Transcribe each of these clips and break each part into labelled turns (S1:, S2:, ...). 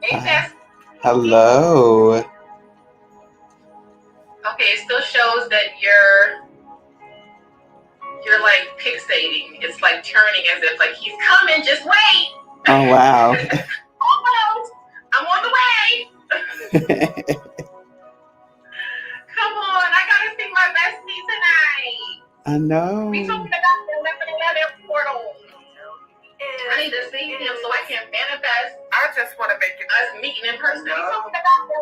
S1: Hey, Pastor.
S2: Hello.
S1: Okay, it still shows that you're like pixelating. It's like turning as if like he's coming. Just wait.
S2: Oh, wow.
S1: Almost. I'm on the way. Come on, I gotta see my bestie tonight.
S2: I know.
S1: We talking about the 11 portal. I need to see him so I can manifest.
S3: I just want to make it
S1: us meeting in person. We talking about the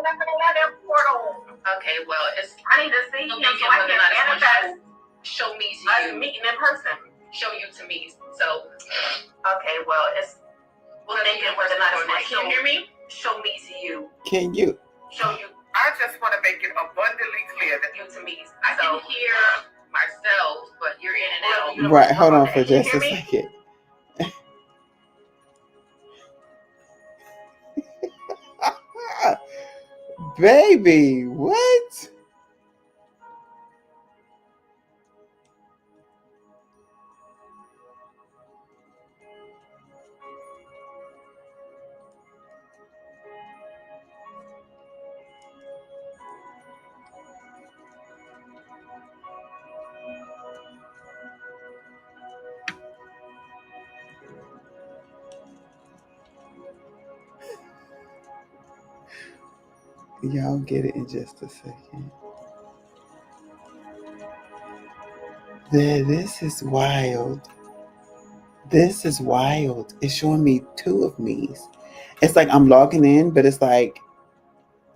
S1: 11 portal. Okay, well, I need to see him so I can manifest. Show me to us you. Meeting in person. Show you to me. So, okay, well, we'll think it was not a Can you hear me? Show me to you.
S2: Can you?
S1: Show you.
S3: I just want to make it abundantly clear that
S1: you to me. I can hear myself, but you're in and out.
S2: Right, hold on for just a second. Baby, what? Y'all get it in just a second. This is wild. This is wild. It's showing me two of me's. It's like I'm logging in, but it's like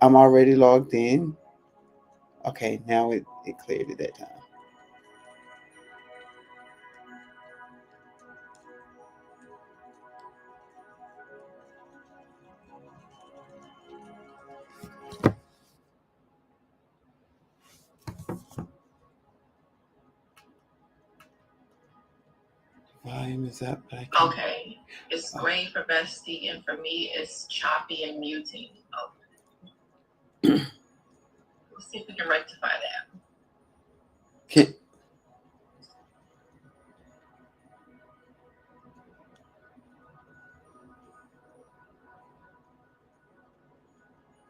S2: I'm already logged in. Okay, now it cleared at that time. Volume is up.
S1: Okay. It's green for bestie, and for me, it's choppy and muting. Okay. Let's see if we can rectify that.
S2: Okay.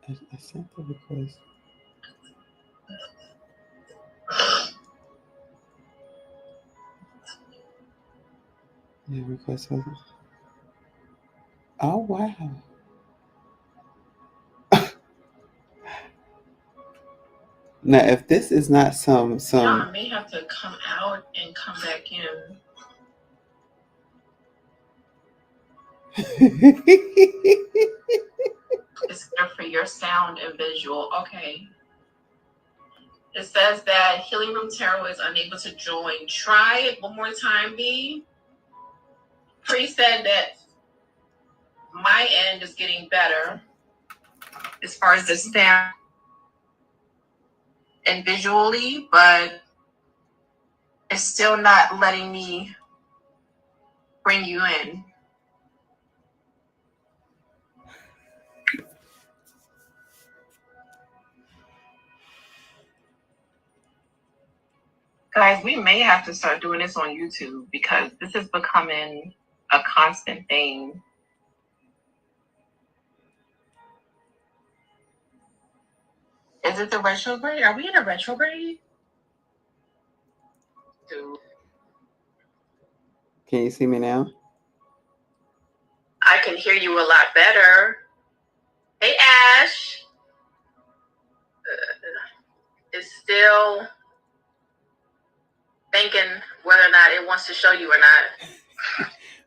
S2: I sent the request. The request wasn't. Oh, wow. Now, if this is not some.
S1: I may have to come out and come back in. It's good for your sound and visual. Okay. It says that Healing Room Tarot is unable to join. Try it one more time, B. Pre said that my end is getting better as far as the sound and visually, but it's still not letting me bring you in. Guys, we may have to start doing this on YouTube because this is becoming a constant thing. Is it the retrograde? Are we in a retrograde?
S2: Can you see me now?
S1: I can hear you a lot better. Hey, Ash. It's still thinking whether or not it wants to show you or not.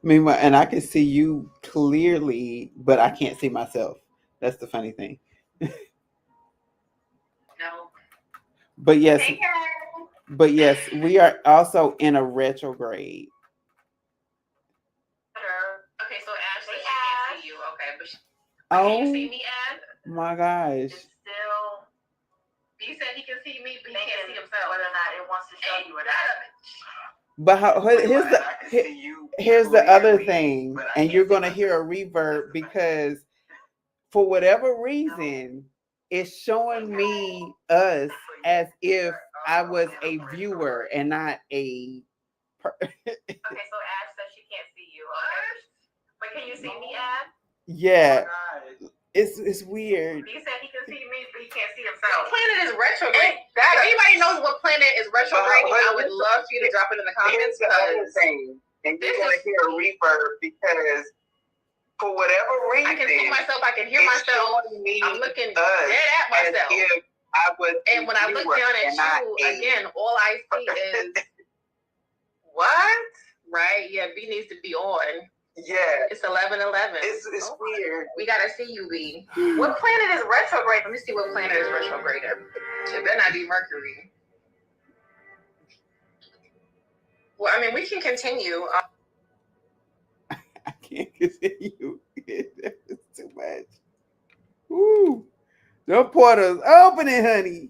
S2: Meanwhile, and I can see you clearly, but I can't see myself. That's the funny thing.
S1: No.
S2: But yes,
S1: Hey,
S2: but yes, we are also in a retrograde.
S1: Okay, so Ash says she can't see you. Okay, but can you see me, Ash?
S2: My gosh.
S1: It's still. He said he can see me, but he can't see himself. Whether or not it wants to show you or not.
S2: But here's the other thing, and you're gonna hear a reverb because for whatever reason, it's showing me us as if I was a viewer and not a.
S1: Okay, so Ash says she can't see you. Okay, but can you see me, Ash?
S2: Yeah. It's weird.
S3: He said he can see me, but he can't see himself.
S1: What planet is retrograde? If anybody knows what planet is retrograding, I would love for you to drop it in the comments.
S3: And you're going to hear a reverb because for whatever reason,
S1: I can see myself. I can hear myself. I'm looking dead at myself. And when I look down at you, again, all I see is what? Right? Yeah, B needs to be on.
S3: Yeah.
S1: It's 11:11.
S3: It's weird.
S1: We gotta see you, B. What planet is retrograde? Let me see what planet is retrograde. It better not be Mercury. Well, I mean, we can continue.
S2: I can't continue. It's too much. Woo! The portal's opening, honey.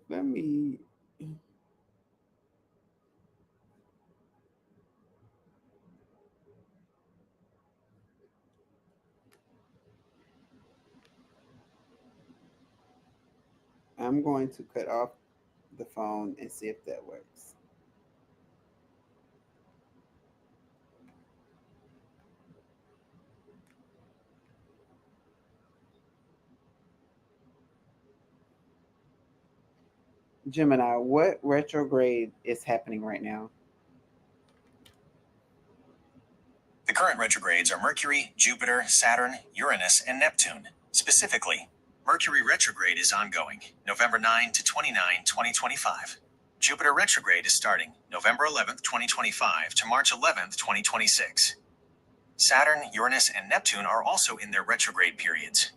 S2: Let me. I'm going to cut off the phone and see if that works. Gemini, what retrograde is happening right now?
S4: The current retrogrades are Mercury, Jupiter, Saturn, Uranus, and Neptune. Specifically, Mercury retrograde is ongoing, November 9 to 29, 2025. Jupiter retrograde is starting November 11th, 2025 to March 11th, 2026. Saturn, Uranus, and Neptune are also in their retrograde periods.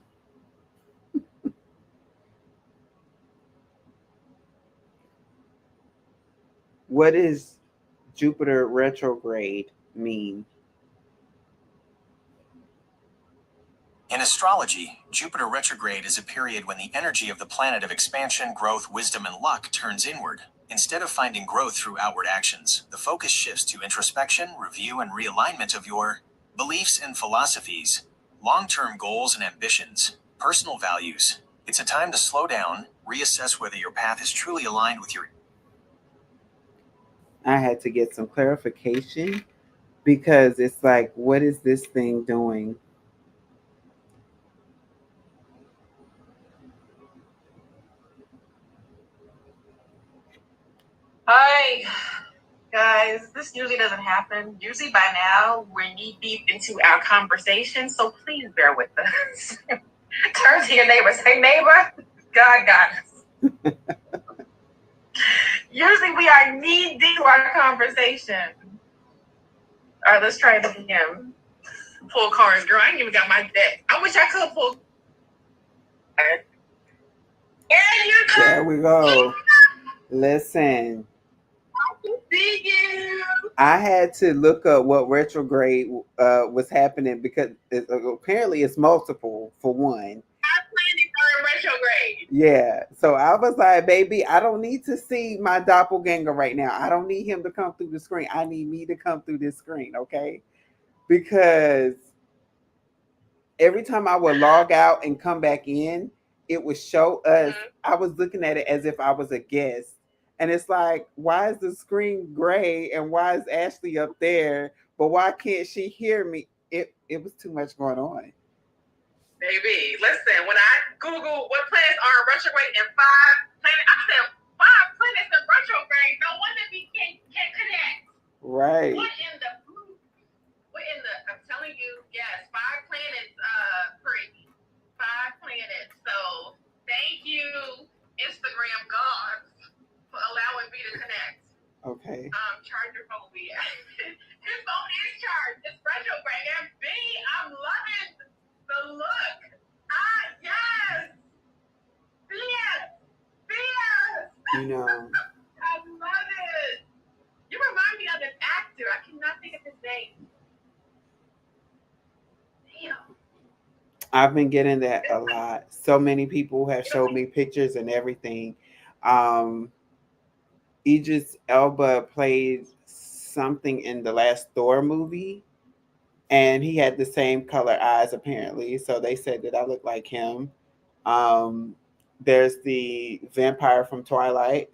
S2: What does Jupiter retrograde mean?
S4: In astrology, Jupiter retrograde is a period when the energy of the planet of expansion, growth, wisdom, and luck turns inward. Instead of finding growth through outward actions, the focus shifts to introspection, review, and realignment of your beliefs and philosophies, long-term goals and ambitions, personal values. It's a time to slow down, reassess whether your path is truly aligned with your...
S2: I had to get some clarification because it's like, what is this thing doing?
S1: Hi, guys. This usually doesn't happen. Usually by now, we're knee deep into our conversation, so please bear with us. Turn to your neighbor. Say, neighbor, God got us. Usually we are knee deep in our conversation. All right, let's try it again. Pull cards, girl. I ain't even got my deck. I wish I could pull.
S2: There we go. Listen.
S1: See you.
S2: I had to look up what retrograde was happening because apparently it's multiple for one.
S1: I planning for a retrograde.
S2: Yeah. So I was like, baby, I don't need to see my doppelganger right now. I don't need him to come through the screen. I need me to come through this screen, okay? Because every time I would log out and come back in, it would show us. I was looking at it as if I was a guest. And it's like, why is the screen gray and why is Ashley up there? But why can't she hear me? It was too much going on.
S1: Baby, listen, when I Google what planets are in retrograde and 5 planets, I said 5 planets in retrograde. No wonder we can't connect.
S2: Right.
S1: I'm telling you, yes, 5 planets, pretty. 5 planets. So thank you, Instagram gods, for allowing me to connect.
S2: Okay.
S1: Charge your phone, B. His phone is charged. It's retrograde. And B, I'm loving the look. Yes. Yes.
S2: You know.
S1: I love it. You remind me of an actor. I cannot think of his name. Damn.
S2: I've been getting that a lot. So many people have showed me pictures and everything. Idris Elba played something in the last Thor movie, and he had the same color eyes apparently. So they said that I look like him. There's the vampire from Twilight.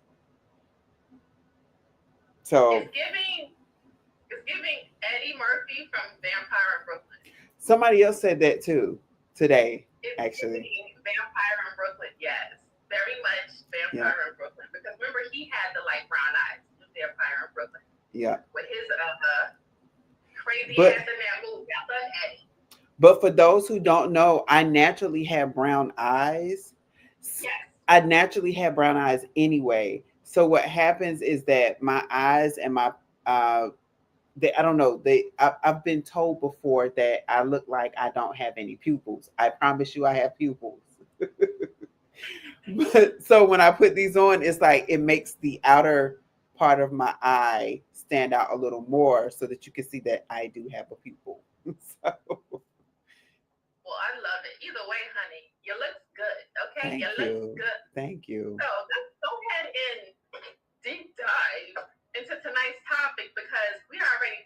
S2: So
S1: it's giving Eddie Eddie Murphy from Vampire in Brooklyn.
S2: Somebody else said that too today,
S1: It's
S2: actually.
S1: Vampire in Brooklyn, yes. Very much Vampire in Brooklyn. Because remember, he had the light brown eyes in Vampire in Brooklyn.
S2: Yeah.
S1: With his crazy ass in that movie. I love Eddie.
S2: But for those who don't know, I naturally have brown eyes.
S1: Yes.
S2: I naturally have brown eyes anyway. So what happens is that my eyes and my I don't know. I've been told before that I look like I don't have any pupils. I promise you, I have pupils. But so when I put these on, it's like it makes the outer part of my eye stand out a little more, so that you can see that I do have a pupil. So.
S1: Well, I love it. Either way, honey, you look good. Okay,
S2: Thank
S1: you look good.
S2: Thank you.
S1: So let's go ahead and deep dive into tonight's topic because we are already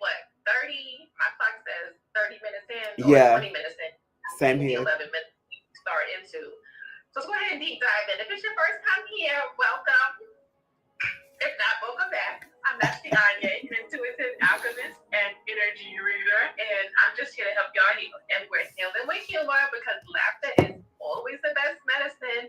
S1: 30. My clock says 30 minutes in or 20 minutes in.
S2: Same here.
S1: 11 minutes to start into. So let's go ahead and deep dive in. If it's your first time here, welcome. If not, welcome back. I'm Ashley Anye, an intuitive alchemist and energy reader, and I'm just here to help y'all heal. And we're healing with humor because laughter is always the best medicine.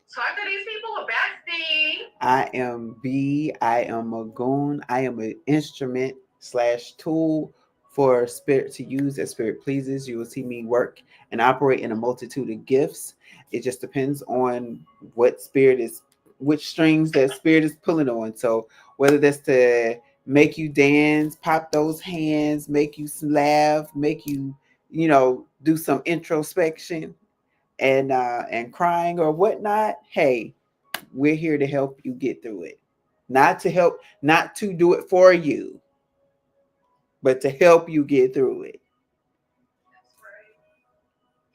S1: Talk to these people, Basti.
S2: I am B. I am a goon. I am an instrument / tool for spirit to use as spirit pleases. You will see me work and operate in a multitude of gifts. It just depends on which strings that spirit is pulling on. So whether that's to make you dance, pop those hands, make you laugh, make you, do some introspection and crying or whatnot. Hey, we're here to help you get through it. Not to do it for you, but to help you get through it.
S1: That's right.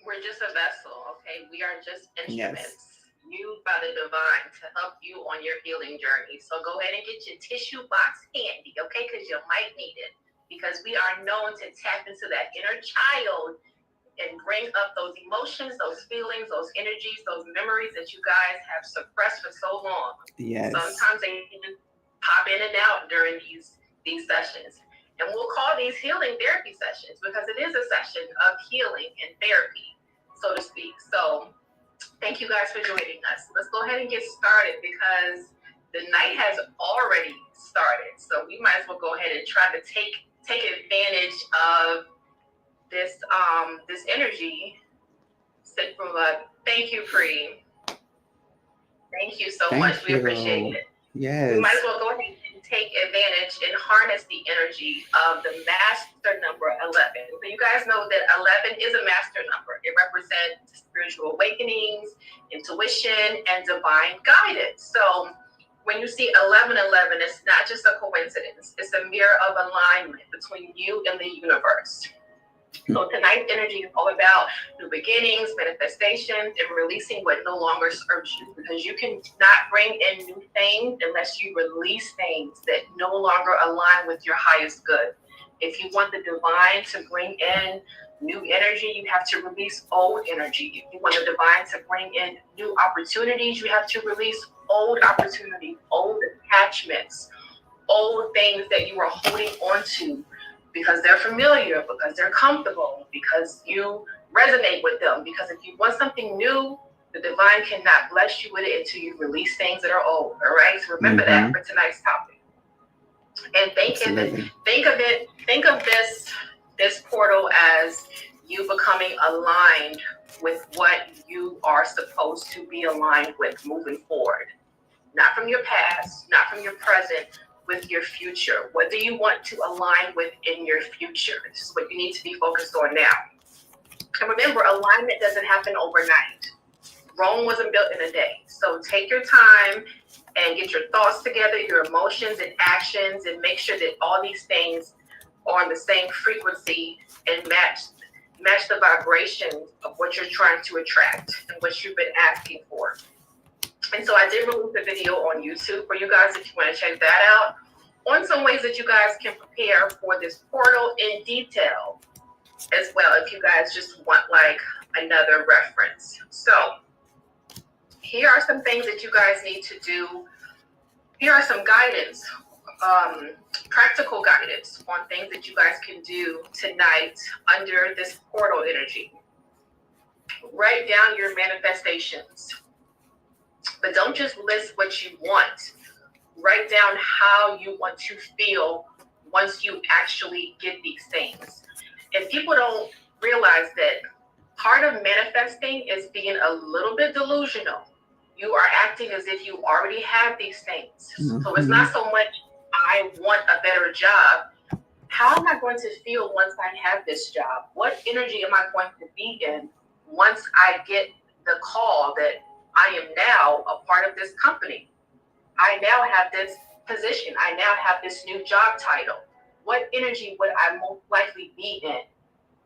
S1: We're just a vessel, okay? We are just instruments. Yes. Used by the divine to help you on your healing journey. So go ahead and get your tissue box handy, okay? Because you might need it. Because we are known to tap into that inner child and bring up those emotions, those feelings, those energies, those memories that you guys have suppressed for so long.
S2: Yes.
S1: Sometimes they can pop in and out during these sessions. And we'll call these healing therapy sessions because it is a session of healing and therapy, so to speak. So thank you guys for joining us. Let's go ahead and get started because the night has already started. So we might as well go ahead and try to take advantage of this energy. Thank you, Pri. Thank you so much. We appreciate it.
S2: Yes.
S1: We might as well go ahead and take advantage and harness the energy of the master number 11. So you guys know that 11 is a master number. It represents spiritual awakenings, intuition, and divine guidance. So when you see 1111, it's not just a coincidence. It's a mirror of alignment between you and the universe. So tonight's energy is all about new beginnings, manifestations, and releasing what no longer serves you. Because you cannot bring in new things unless you release things that no longer align with your highest good. If you want the divine to bring in new energy, you have to release old energy. If you want the divine to bring in new opportunities, you have to release old opportunities, old attachments, old things that you are holding on to. Because they're familiar, because they're comfortable, because you resonate with them. Because if you want something new, the divine cannot bless you with it until you release things that are old. All right. So remember that for tonight's topic. And think of this portal as you becoming aligned with what you are supposed to be aligned with moving forward. Not from your past, not from your present, with your future. What do you want to align with in your future? This is what you need to be focused on now. And remember, alignment doesn't happen overnight. Rome wasn't built in a day. So take your time and get your thoughts together, your emotions and actions, and make sure that all these things are on the same frequency and match the vibration of what you're trying to attract and what you've been asking for. And so I did release a video on YouTube for you guys if you want to check that out on some ways that you guys can prepare for this portal in detail as well if you guys just want like another reference. So here are some things that you guys need to do. Here are some guidance practical guidance on things that you guys can do tonight under this portal energy. Write down your manifestations, but don't just list what you want. Write down how you want to feel once you actually get these things. And people don't realize that part of manifesting is being a little bit delusional. You are acting as if you already have these things. Mm-hmm. So it's not so much, I want a better job. How am I going to feel once I have this job? What energy am I going to be in once I get the call that I am now a part of this company? I now have this position. I now have this new job title. What energy would I most likely be in?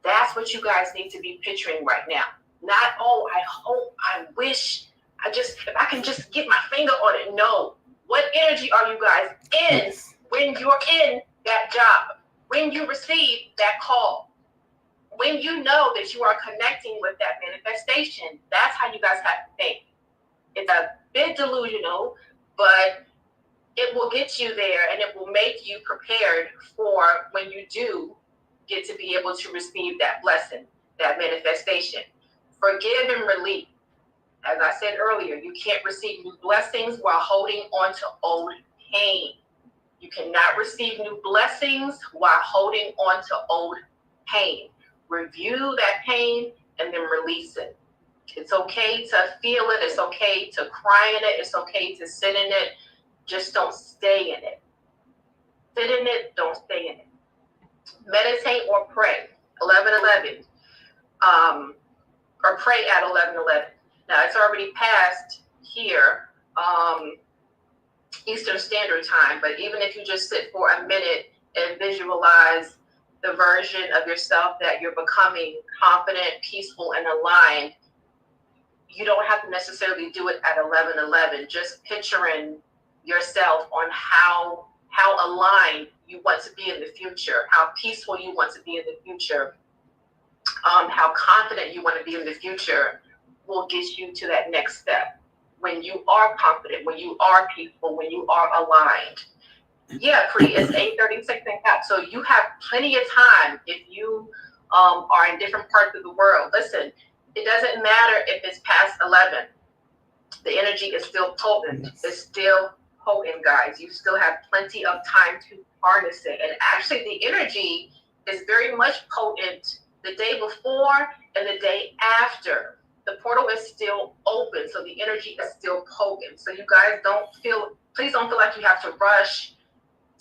S1: That's what you guys need to be picturing right now. Not, oh, I hope, I wish, if I can just get my finger on it. No. What energy are you guys in when you're in that job? When you receive that call? When you know that you are connecting with that manifestation? That's how you guys have to think. It's a bit delusional, but it will get you there and it will make you prepared for when you do get to be able to receive that blessing, that manifestation. Forgive and release. As I said earlier, you can't receive new blessings while holding on to old pain. You cannot receive new blessings while holding on to old pain. Review that pain and then release it. It's okay to feel it. It's okay to cry in it. It's okay to sit in it. Just don't stay in it. Sit in it. Don't stay in it. Meditate or pray. 11:11. Or pray at 11:11. Now it's already past here, Eastern Standard Time. But even if you just sit for a minute and visualize the version of yourself that you're becoming, confident, peaceful, and aligned, you don't have to necessarily do it at 11:11. Just picturing yourself on how aligned you want to be in the future, how peaceful you want to be in the future, how confident you want to be in the future will get you to that next step. When you are confident, when you are peaceful, when you are aligned. Yeah, Cree, it's 8:36 in Cap. So you have plenty of time if you are in different parts of the world. Listen, it doesn't matter if it's past 11. The energy is still potent. Yes. It's still potent, guys. You still have plenty of time to harness it. And actually, the energy is very much potent the day before and the day after. The portal is still open, so the energy is still potent. So you guys please don't feel like you have to rush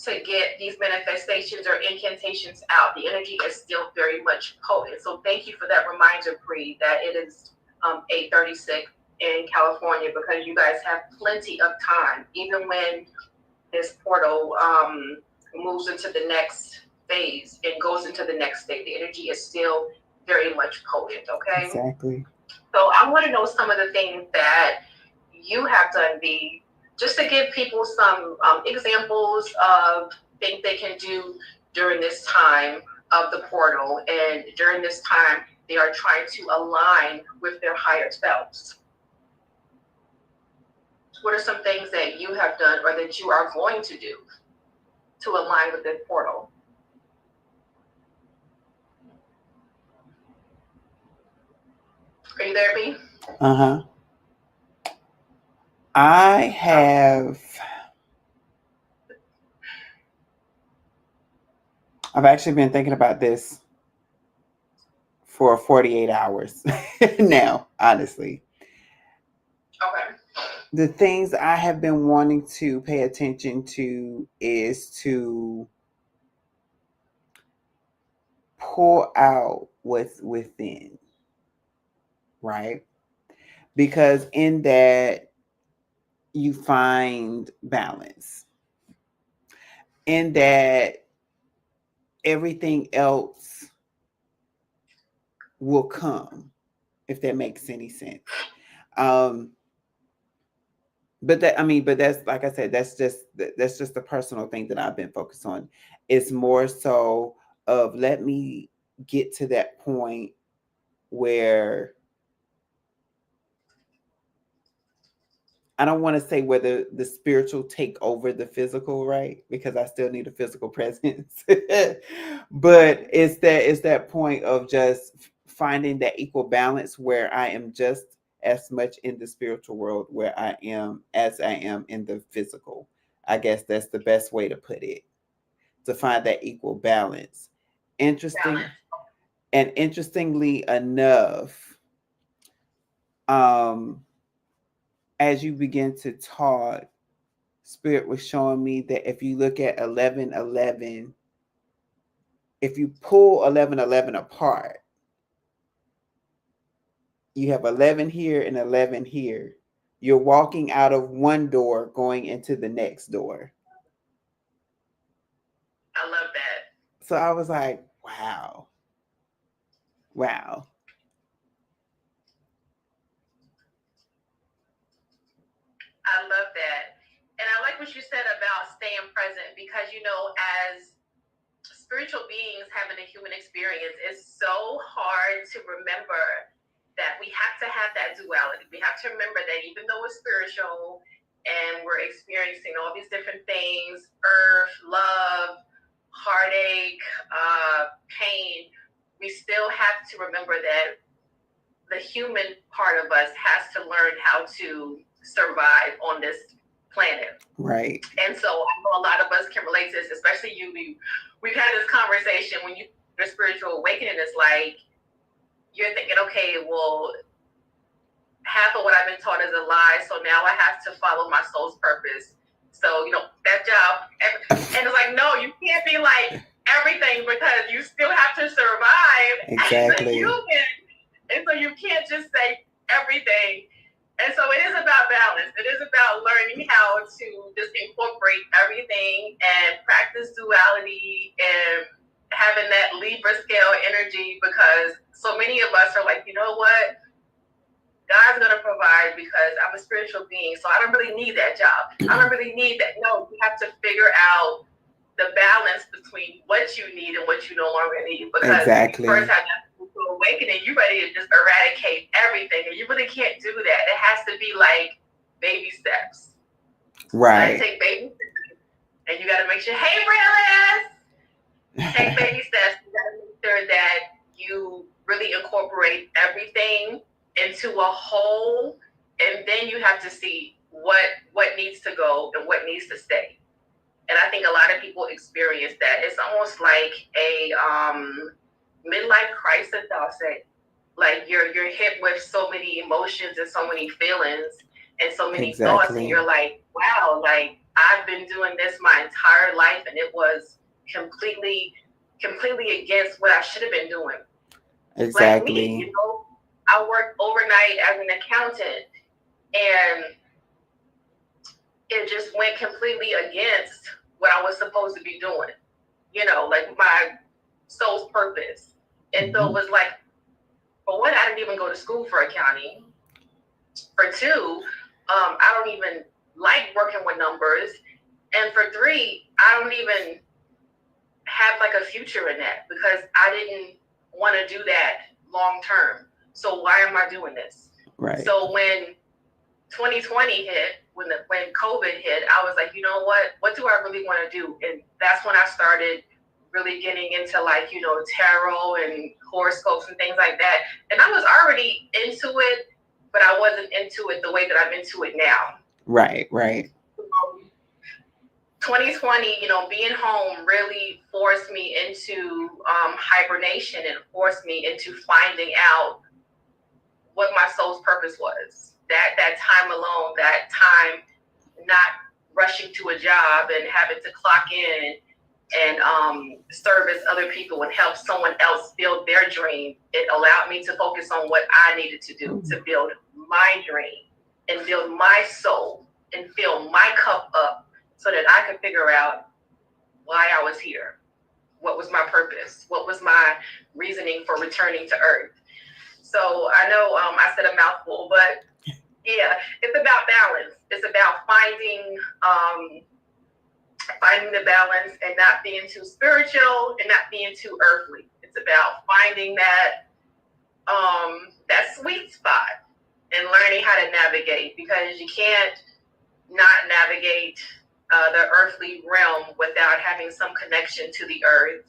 S1: to get these manifestations or incantations out. The energy is still very much potent. So thank you for that reminder, Bree, that it is 8:36 in California, because you guys have plenty of time, even when this portal moves into the next phase and goes into the next state. The energy is still very much potent, okay?
S2: Exactly.
S1: So I want to know some of the things that you have done, B, just to give people some examples of things they can do during this time of the portal, and during this time they are trying to align with their higher selves. What are some things that you have done or that you are going to do to align with this portal? Are you there, B?
S2: Uh-huh. I've actually been thinking about this for 48 hours now, honestly.
S1: Okay.
S2: The things I have been wanting to pay attention to is to pour out what's within, right? Because in that you find balance. In that everything else will come, if that makes any sense. But that's, like I said, that's just the personal thing that I've been focused on. It's more so of, let me get to that point where I don't want to say whether the spiritual take over the physical, right? Because I still need a physical presence. But it's that point of just finding that equal balance where I am just as much in the spiritual world where I am as I am in the physical. I guess that's the best way to put it. To find that equal balance. Interesting. And interestingly enough, as you begin to talk, Spirit was showing me that if you look at 11:11, if you pull 11:11 apart, you have 11 here and 11 here. You're walking out of one door, going into the next door.
S1: I love that.
S2: So I was like, wow. Wow.
S1: I love that. And I like what you said about staying present because, you know, as spiritual beings having a human experience, it's so hard to remember that we have to have that duality. We have to remember that even though we're spiritual and we're experiencing all these different things, earth, love, heartache, pain, we still have to remember that the human part of us has to learn how to survive on this planet.
S2: Right.
S1: And so I know a lot of us can relate to this, especially you. We've had this conversation when you're spiritual awakening, it's like you're thinking, okay, well, half of what I've been taught is a lie, so now I have to follow my soul's purpose. So, you know, that job, and it's like, no, you can't be like everything because you still have to survive as a human. And so you can't just say everything. And so it is about balance. It is about learning how to just incorporate everything and practice duality and having that Libra scale energy, because so many of us are like, you know what? God's going to provide because I'm a spiritual being, so I don't really need that job. I don't really need that. No, you have to figure out the balance between what you need and what you no longer need. Because
S2: exactly.
S1: You first have that spiritual awakening, you're ready to just eradicate everything, and you really can't do that. It has to be like baby steps.
S2: Right.
S1: You take baby steps, and you got to make sure, hey, realist, take baby steps. You got to make sure that you really incorporate everything into a whole, and then you have to see what needs to go and what needs to stay. And I think a lot of people experience that. It's almost like a midlife crisis, I'll say. Like you're hit with so many emotions and so many feelings and so many thoughts, and you're like, wow, like I've been doing this my entire life, and it was completely against what I should have been doing.
S2: Exactly.
S1: Like me, you know, I worked overnight as an accountant, and it just went completely against what I was supposed to be doing, you know, like my soul's purpose. And so it was like, for one, I didn't even go to school for accounting. For two, I don't even like working with numbers. And for three, I don't even have like a future in that because I didn't want to do that long term. So why am I doing this?
S2: Right.
S1: So when 2020 hit, when COVID hit, I was like, you know what do I really want to do? And that's when I started really getting into like, you know, tarot and horoscopes and things like that. And I was already into it, but I wasn't into it the way that I'm into it now.
S2: Right.
S1: 2020, you know, being home really forced me into hibernation and forced me into finding out what my soul's purpose was. That time alone, that time not rushing to a job and having to clock in and service other people and help someone else build their dream. It allowed me to focus on what I needed to do to build my dream and build my soul and fill my cup up so that I could figure out why I was here. What was my purpose? What was my reasoning for returning to Earth? So I know I said a mouthful, but yeah, it's about balance. It's about finding the balance and not being too spiritual and not being too earthly. It's about finding that sweet spot and learning how to navigate, because you can't not navigate the earthly realm without having some connection to the earth.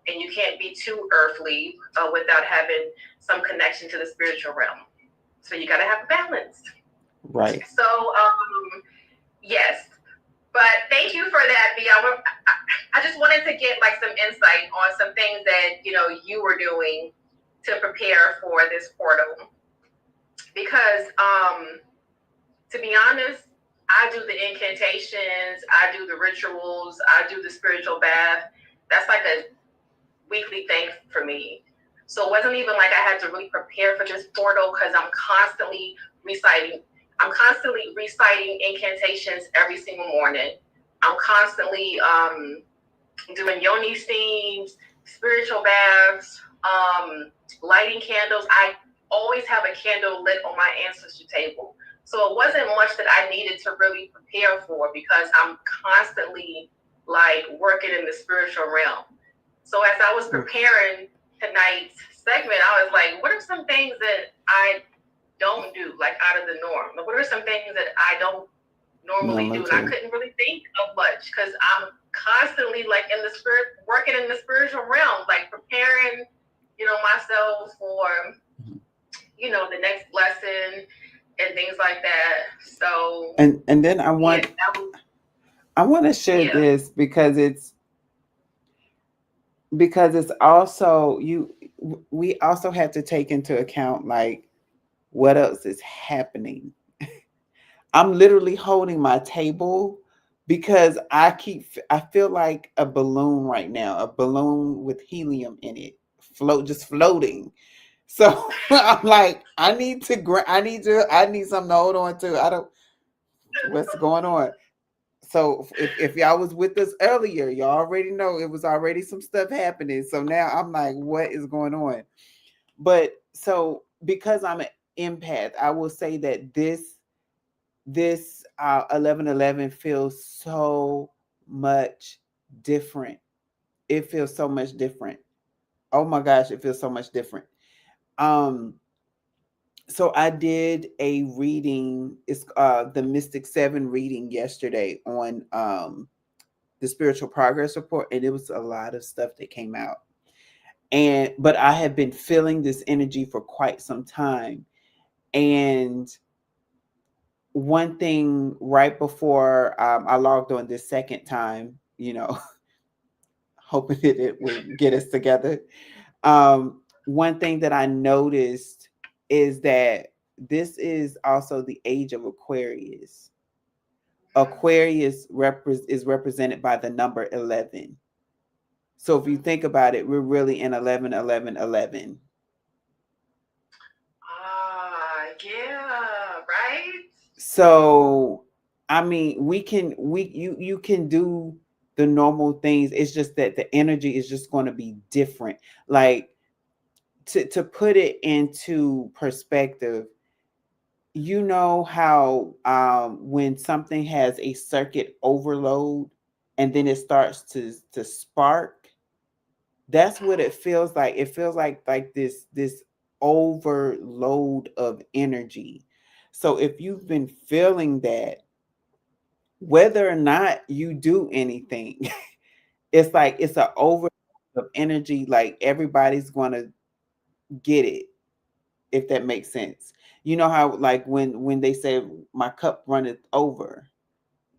S1: And you can't be too earthly without having some connection to the spiritual realm. So you got to have a balance.
S2: Right.
S1: So, yes. But thank you for that, B. I just wanted to get like some insight on some things that, you know, you were doing to prepare for this portal. Because, to be honest, I do the incantations, I do the rituals, I do the spiritual bath. That's like a weekly thing for me. So it wasn't even like I had to really prepare for this portal because I'm constantly reciting incantations every single morning. I'm constantly doing yoni steams, spiritual baths, lighting candles. I always have a candle lit on my ancestor table. So it wasn't much that I needed to really prepare for because I'm constantly like working in the spiritual realm. So as I was preparing tonight's segment, I was like, what are some things that I don't do, like out of the norm? What are some things that I don't normally do? And I couldn't really think of much because I'm constantly like in the spirit, working in the spiritual realm, like preparing, you know, myself for, you know, the next lesson and things like that. So
S2: and then I want to share this because it's also we also have to take into account like what else is happening. I'm literally holding my table because I feel like a balloon right now, a balloon with helium in it, just floating. So I'm like, I need something to hold on to. What's going on? So if y'all was with us earlier, y'all already know it was already some stuff happening. So now I'm like, what is going on? But so because I'm an empath, I will say that this 1111 feels so much different. It feels so much different. Oh my gosh, it feels so much different. So I did a reading. It's the Mystic 7 reading yesterday on the Spiritual Progress Report, and it was a lot of stuff that came out. But I have been feeling this energy for quite some time. And one thing right before I logged on this second time, you know, hoping that it would get us together. One thing that I noticed is that this is also the age of Aquarius. Aquarius is represented by the number 11. So if you think about it, we're really in 11, 11, 11.
S1: Yeah, right?
S2: So, I mean, you can do the normal things. It's just that the energy is just going to be different. Like to put it into perspective, you know how when something has a circuit overload and then it starts to spark, that's what it feels like. It feels like this overload of energy. So if you've been feeling that, whether or not you do anything, it's like it's an overload of energy. Like everybody's going to get it, if that makes sense. You know how like when they say my cup runneth over,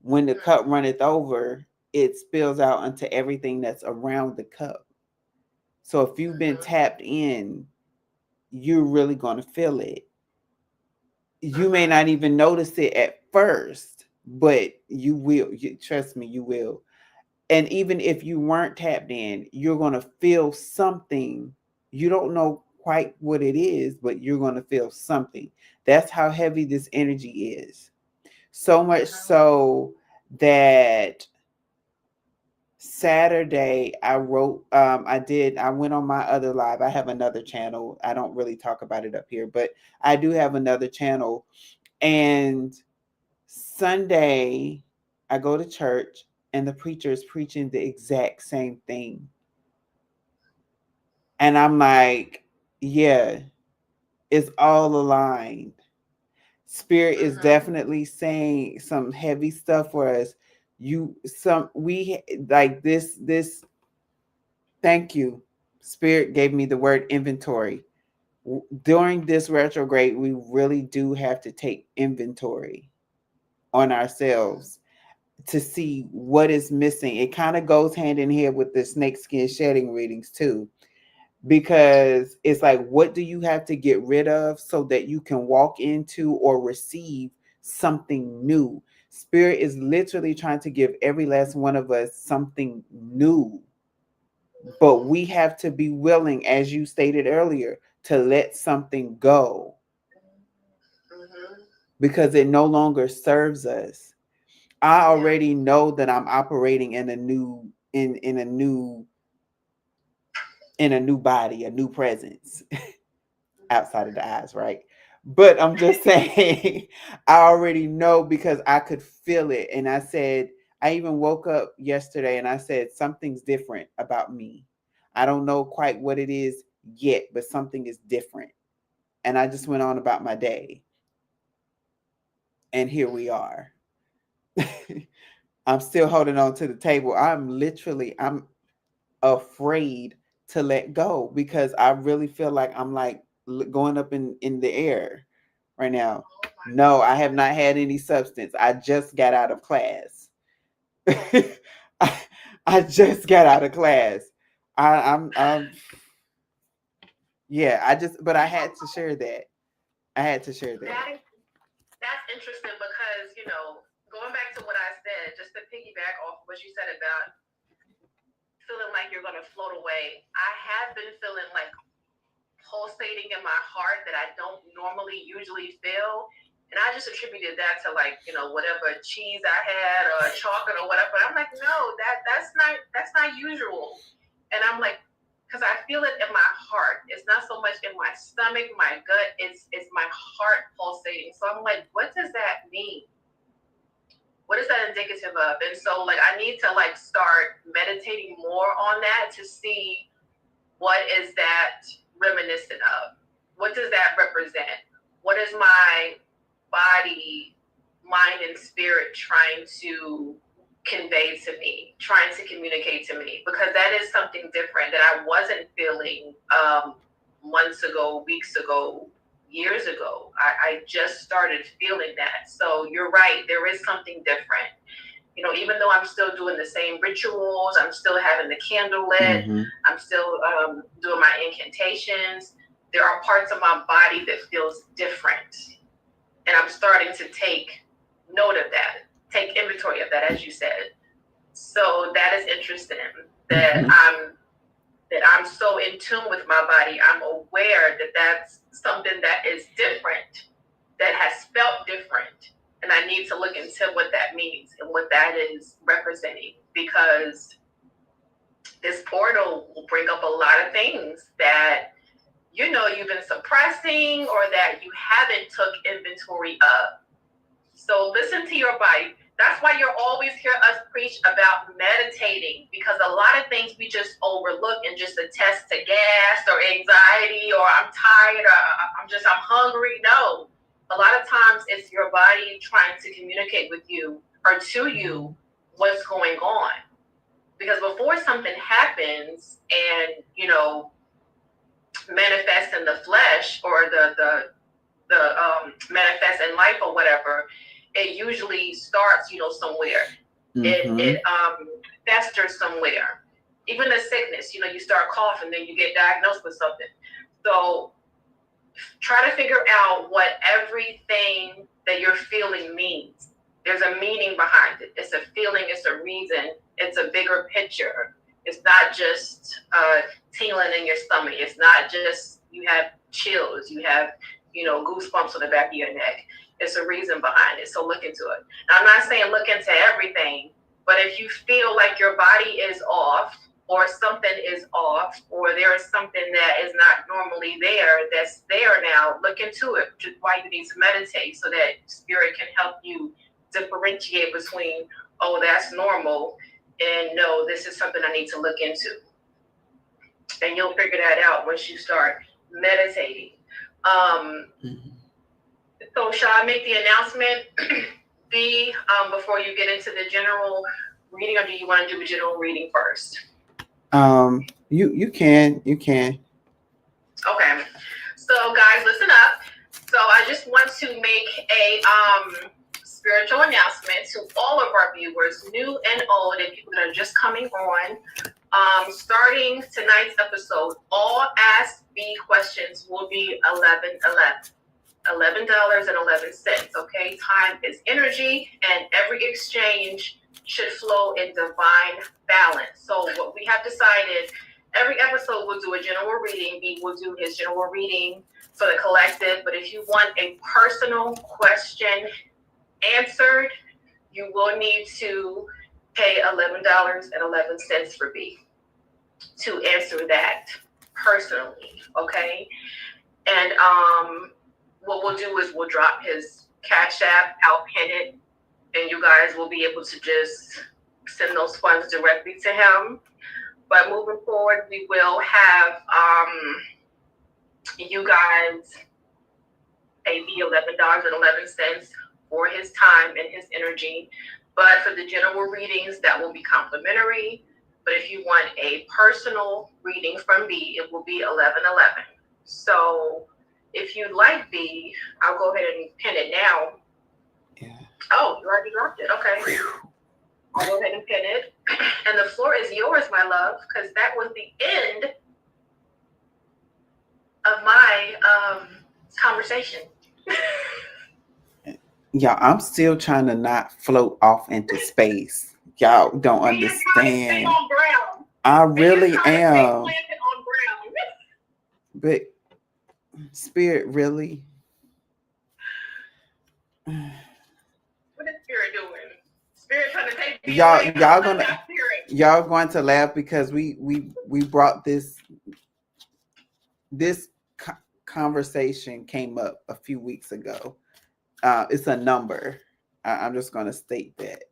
S2: when the cup runneth over, it spills out onto everything that's around the cup. So if you've been tapped in, you're really going to feel it. You may not even notice it at first, but you will. Trust me, you will. And even if you weren't tapped in, you're going to feel something. You don't know quite what it is, but you're going to feel something. That's how heavy this energy is. So much so that Saturday I wrote, I went on my other live. I have another channel. I don't really talk about it up here, but I do have another channel. And Sunday I go to church and the preacher is preaching the exact same thing. And I'm like, yeah, it's all aligned. Spirit is definitely saying some heavy stuff for us. We like this. Thank you. Spirit gave me the word inventory. During this retrograde, we really do have to take inventory on ourselves to see what is missing. It kind of goes hand in hand with the snake skin shedding readings too, because it's like, what do you have to get rid of so that you can walk into or receive something new? Spirit is literally trying to give every last one of us something new, but we have to be willing, as you stated earlier, to let something go because it no longer serves us. I already know that I'm operating in a new body, a new presence outside of the eyes, right? But I'm just saying, I already know because I could feel it. And I even woke up yesterday and I said, something's different about me. I don't know quite what it is yet, but something is different. And I just went on about my day. And here we are. I'm still holding on to the table. I'm afraid to let go because I really feel like I'm like going up in the air right now. No, I have not had any substance. I just got out of class. I just got out of class. I'm yeah, but I had to share that.
S1: That's interesting because, going back to what I said, just to piggyback off what you said about feeling like you're going to float away, I have been feeling like pulsating in my heart that I don't usually feel. And I just attributed that to whatever cheese I had or chocolate or whatever. But I'm like, no, that's not usual. And I'm like, because I feel it in my heart. It's not so much in my stomach, my gut. It's my heart pulsating. So I'm like, what does that mean? What is that indicative of? And so I need to start meditating more on that to see what is that reminiscent of? What does that represent? What is my body, mind, and spirit trying to convey to me, trying to communicate to me? Because that is something different that I wasn't feeling months ago, weeks ago, years ago. I just started feeling that. So you're right, there is something different. Even though I'm still doing the same rituals, I'm still having the candle lit, I'm still doing my incantations, there are parts of my body that feels different. And I'm starting to take note of that, take inventory of that, as you said. So that is interesting that I'm so in tune with my body. I'm aware that that's something that is different, that has felt different. And I need to look into what that means and what that is representing, because this portal will bring up a lot of things that, you've been suppressing or that you haven't took inventory of. So listen to your body. That's why you'll always hear us preach about meditating, because a lot of things we just overlook and just attest to gas or anxiety or I'm tired or I'm hungry. No, a lot of times it's your body trying to communicate with you or to you what's going on. Because before something happens and, manifests in the flesh or the manifest in life or whatever, it usually starts, somewhere. It festers somewhere. Even a sickness, you start coughing, then you get diagnosed with something. So try to figure out what everything that you're feeling means. There's a meaning behind it. It's a feeling, it's a reason, it's a bigger picture. It's not just tingling in your stomach. It's not just you have chills, you have, goosebumps on the back of your neck. It's a reason behind it. So look into it. Now, I'm not saying look into everything, but if you feel like your body is off or something is off or there is something that is not normally there that's there now, look into it, which is why you need to meditate so that spirit can help you differentiate between, oh, that's normal, and no, this is something I need to look into. And you'll figure that out once you start meditating. So shall I make the announcement, B, before you get into the general reading, or do you want to do a general reading first?
S2: You can.
S1: Okay. So guys, listen up. So I just want to make a spiritual announcement to all of our viewers, new and old, and people that are just coming on. Starting tonight's episode, all Ask B questions will be $11.11. Okay, time is energy, and every exchange should flow in divine balance. So what we have decided, every episode we'll do a general reading. B will do his general reading for the collective, but if you want a personal question answered, you will need to pay $11.11 for B to answer that personally, okay? And what we'll do is we'll drop his Cash App, I'll pin it, and you guys will be able to just send those funds directly to him. But moving forward, we will have you guys pay me $11.11 for his time and his energy. But for the general readings, that will be complimentary. But if you want a personal reading from B, it will be $11.11. So if you like B, I'll go ahead and pin it now.
S2: Yeah.
S1: Oh, you already dropped it. Okay. I'll go ahead and pin it. And the floor is yours, my love, because that was the end of my conversation.
S2: Y'all, I'm still trying to not float off into space. Y'all don't understand. I really am. But Spirit, really?
S1: What is Spirit doing? Spirit trying to take me
S2: y'all going to laugh because we brought this conversation came up a few weeks ago. It's a number. I'm just going to state that.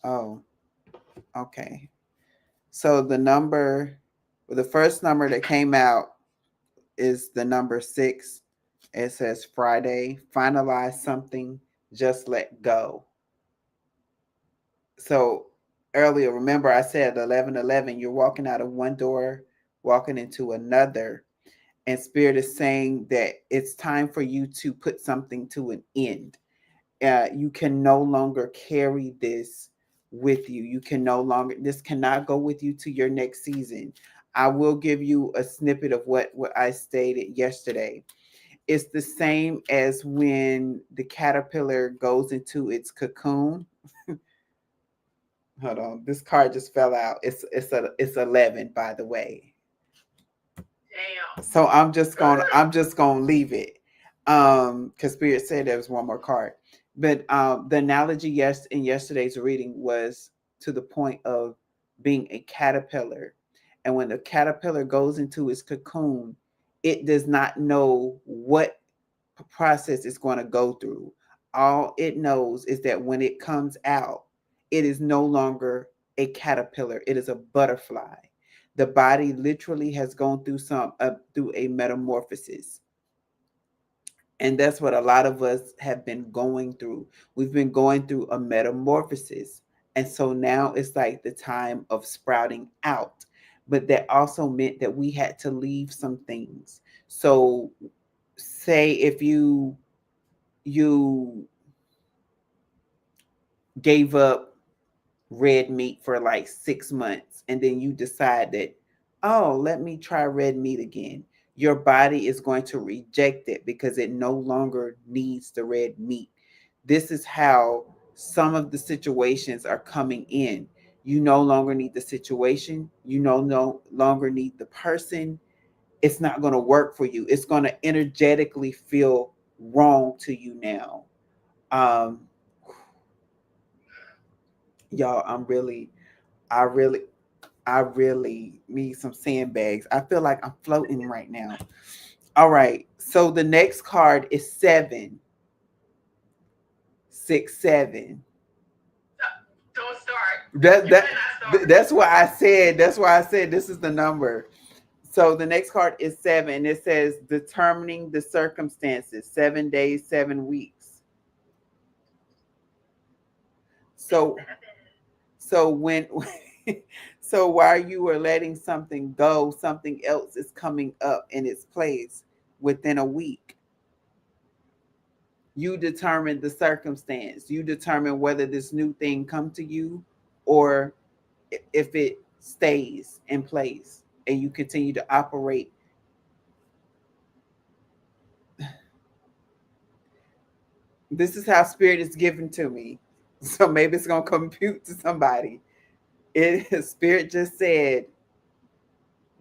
S2: Oh, okay. So the first number that came out is the number 6. It says Friday, finalize something, just let go. So earlier, remember I said 11:11, you're walking out of one door, walking into another. And Spirit is saying that it's time for you to put something to an end. You can no longer carry this with you. This cannot go with you to your next season. I will give you a snippet of what I stated yesterday. It's the same as when the caterpillar goes into its cocoon. Hold on, this card just fell out. It's 11, by the way.
S1: Damn.
S2: So I'm just gonna leave it. Because Spirit said there was one more card. But the analogy in yesterday's reading was to the point of being a caterpillar. And when the caterpillar goes into its cocoon, it does not know what process it's going to go through. All it knows is that when it comes out, it is no longer a caterpillar. It is a butterfly. The body literally has gone through through a metamorphosis. And that's what a lot of us have been going through. We've been going through a metamorphosis. And so now it's like the time of sprouting out. But that also meant that we had to leave some things. So say if you gave up red meat for like 6 months and then you decide that, oh, let me try red meat again. Your body is going to reject it because it no longer needs the red meat. This is how some of the situations are coming in. You no longer need the situation. You no longer need the person. It's not going to work for you. It's going to energetically feel wrong to you now. Y'all, I really need some sandbags. I feel like I'm floating right now. All right. So the next card is 7. 6, 7.
S1: Don't start.
S2: That's why I said this is the number. So the next card is 7. It says determining the circumstances, 7 days, 7 weeks. So when so while you are letting something go, something else is coming up in its place within a week. You determine the circumstance. You determine whether this new thing come to you or if it stays in place and you continue to operate. This is how spirit is given to me. So maybe it's going to compute to somebody. Spirit just said,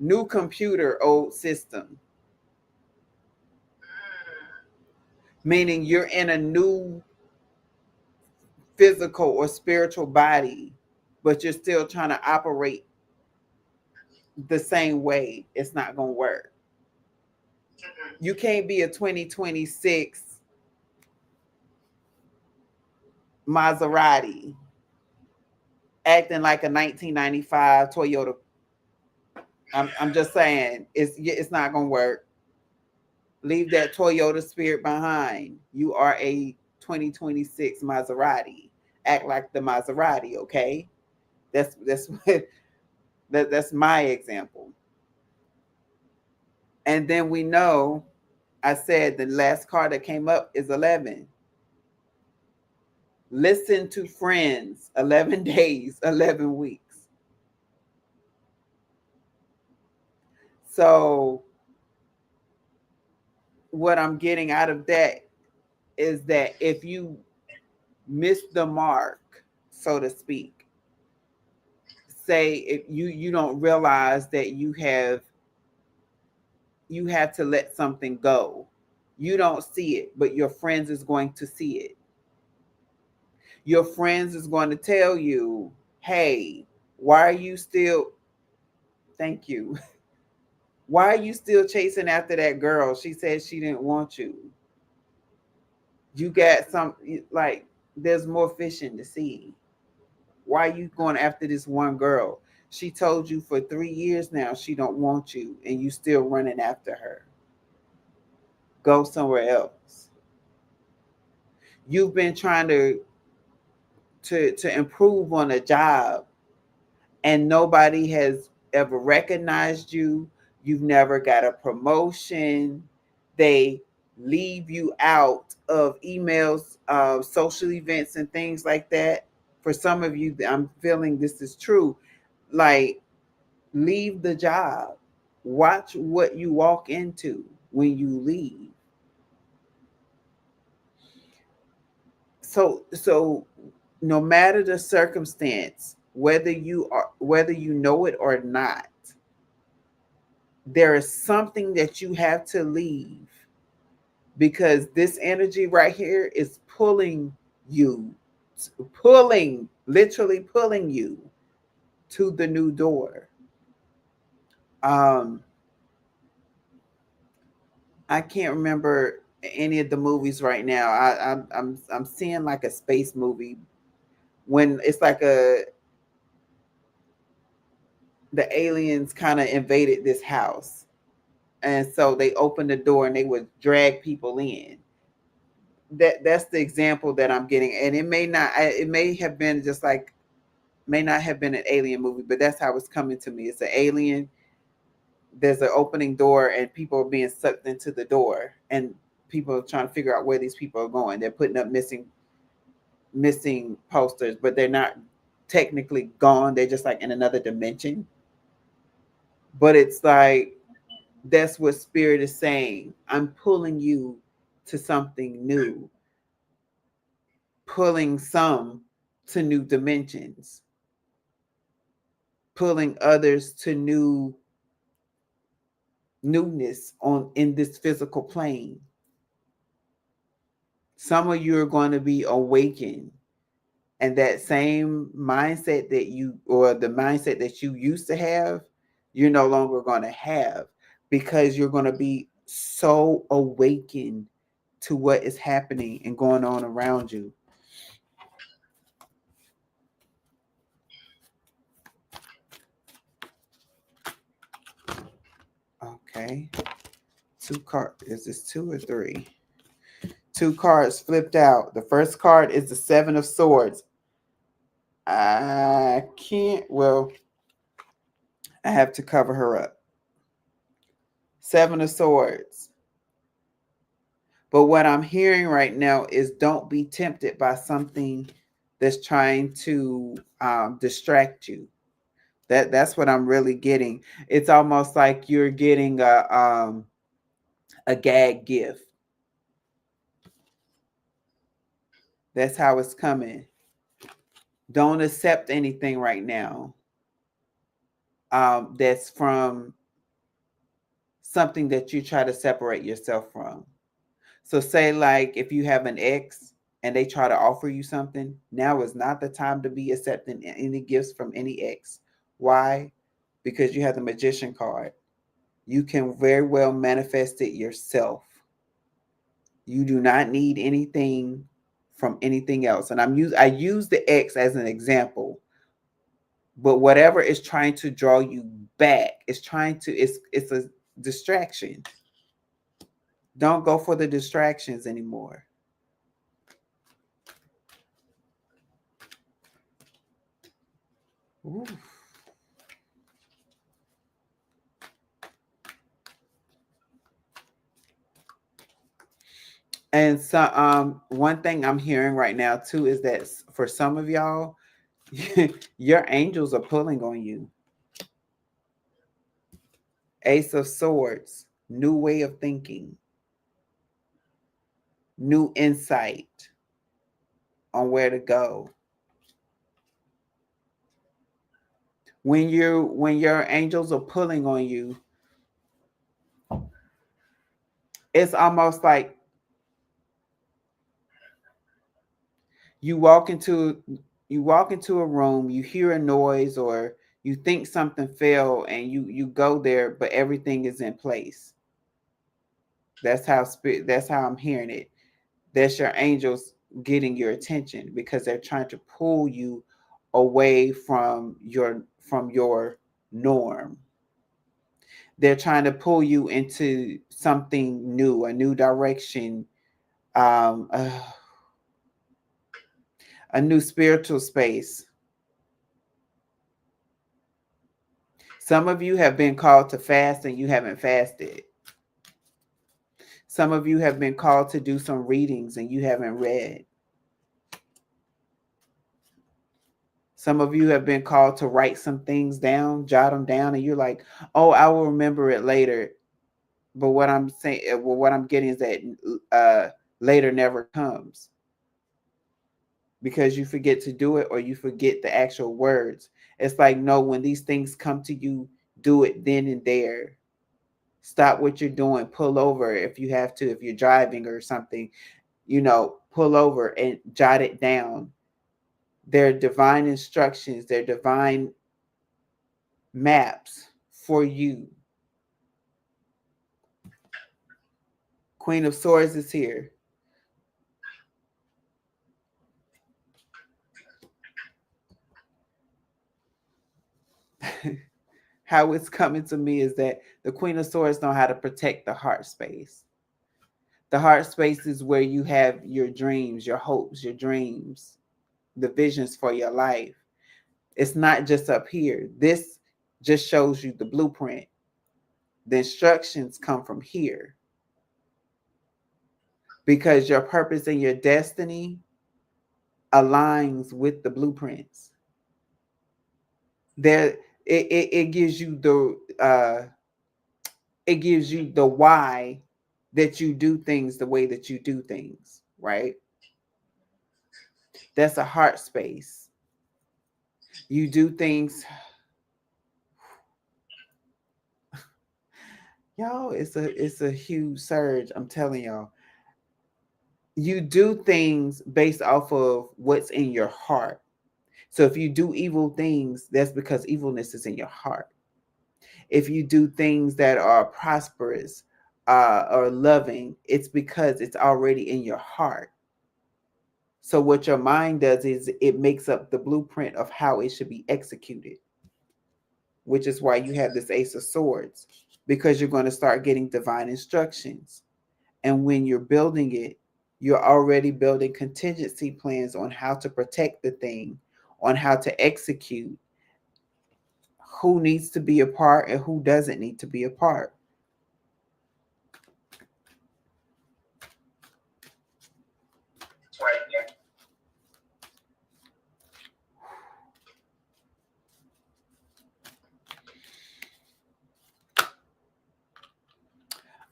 S2: new computer, old system. Meaning you're in a new physical or spiritual body, but you're still trying to operate the same way. It's not going to work. You can't be a 2026 Maserati acting like a 1995 Toyota. I'm just saying, it's not going to work. Leave that Toyota spirit behind. You are a 2026 Maserati. Act like the Maserati, okay? That's my example. And then we know, I said the last card that came up is 11. Listen to friends, 11 days, 11 weeks. So what I'm getting out of that is that if you miss the mark, so to speak, say if you don't realize that you have to let something go. You don't see it, but your friends is going to see it. Your friends is going to tell you, hey, why are you still, thank you. Why are you still chasing after that girl? She said she didn't want you. You got some, like, there's more fish in the sea. Why are you going after this one girl? She told you for 3 years now she don't want you, and you still running after her. Go somewhere else. You've been trying to improve on a job, and nobody has ever recognized you. You've never got a promotion. They leave you out of emails, social events, and things like that. For some of you, I'm feeling this is true. Like, leave the job. Watch what you walk into when you leave. So no matter the circumstance, whether you know it or not, there is something that you have to leave, because this energy right here is literally pulling you to the new door. I can't remember any of the movies right now. I'm seeing like a space movie when it's like the aliens kind of invaded this house, and so they opened the door and they would drag people in. That's the example that I'm getting, and it may not have been an alien movie, but that's how it's coming to me. It's an alien. There's an opening door and people are being sucked into the door, and people are trying to figure out where these people are going. They're putting up missing posters, but they're not technically gone. They're just like in another dimension. But it's like, that's what spirit is saying. I'm pulling you to something new, pulling some to new dimensions, pulling others to newness in this physical plane. Some of you are going to be awakened, and that same mindset the mindset that you used to have, you're no longer going to have, because you're going to be so awakened to what is happening and going on around you. Okay. 2 cards. Is this 2 or 3? 2 cards flipped out. The first card is the 7 of Swords. I can't. Well, I have to cover her up. 7 of Swords. But what I'm hearing right now is don't be tempted by something that's trying to distract you. That's what I'm really getting. It's almost like you're getting a gag gift. That's how it's coming. Don't accept anything right now that's from something that you try to separate yourself from. So say like if you have an ex and they try to offer you something, now is not the time to be accepting any gifts from any ex. Why? Because you have the Magician card. You can very well manifest it yourself. You do not need anything from anything else. And I use the ex as an example. But whatever is trying to draw you back, it's a distraction. Don't go for the distractions anymore. Ooh. And so one thing I'm hearing right now too is that for some of y'all, your angels are pulling on you. Ace of Swords, new way of thinking, new insight on where to go. When your angels are pulling on you, it's almost like you walk into a room, you hear a noise or you think something fell and you go there, but everything is in place. That's how I'm hearing it. That's your angels getting your attention because they're trying to pull you away from your norm. They're trying to pull you into something new, a new direction, a new spiritual space. Some of you have been called to fast and you haven't fasted. Some of you have been called to do some readings and you haven't read. Some of you have been called to write some things down, jot them down, and you're like, oh, I will remember it later. But what I'm saying, what I'm getting is that later never comes because you forget to do it or you forget the actual words. It's like, no, when these things come to you, do it then and there. Stop what you're doing. Pull over if you have to. If you're driving or something, pull over and jot it down. They're divine instructions. They're divine maps for you. Queen of Swords is here. How it's coming to me is that the Queen of Swords know how to protect the heart space. The heart space is where you have your dreams, your hopes, your dreams, the visions for your life. It's not just up here. This just shows you the blueprint. The instructions come from here. Because your purpose and your destiny aligns with the blueprints. It gives you the why that you do things the way that you do things, right? That's a heart space. You do things. Y'all, it's a huge surge. I'm telling y'all. You do things based off of what's in your heart. So if you do evil things, that's because evilness is in your heart. If you do things that are prosperous or loving, it's because it's already in your heart. So what your mind does is it makes up the blueprint of how it should be executed, which is why you have this Ace of Swords. because you're going to start getting divine instructions. And when you're building it, you're already building contingency plans on how to protect the thing, on how to execute, who needs to be a part and who doesn't need to be a part.
S3: Right there.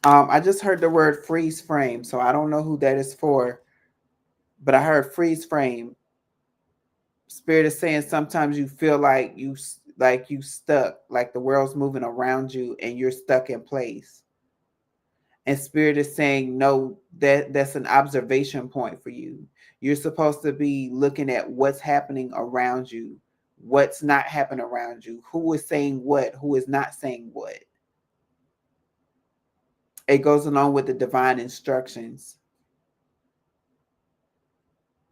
S2: I just heard the word freeze frame, so I don't know who that is for, but I heard freeze frame. Spirit is saying sometimes you feel like you stuck, like the world's moving around you and you're stuck in place. And Spirit is saying, no, that's an observation point for you. You're supposed to be looking at what's happening around you, what's not happening around you, who is saying what, who is not saying what. It goes along with the divine instructions.